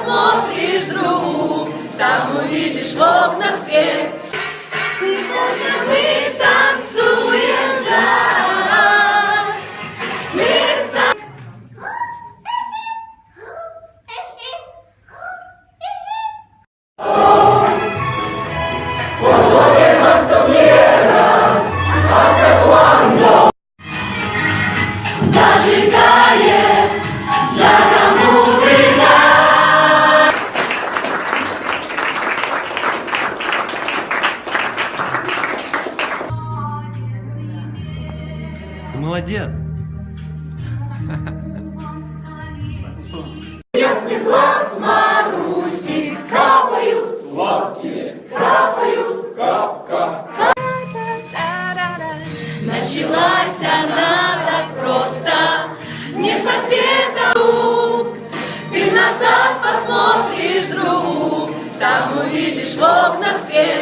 посмотришь, друг, там увидишь в окнах свет. Сегодня мы танцуем джаз. Зажигает джаза музыка. Ты молодец. Ясный глаз Маруси капают сладкие, капают, кап-кап. Началась она так просто, не с ответа. Ты назад посмотришь, друг, там увидишь в окнах свет.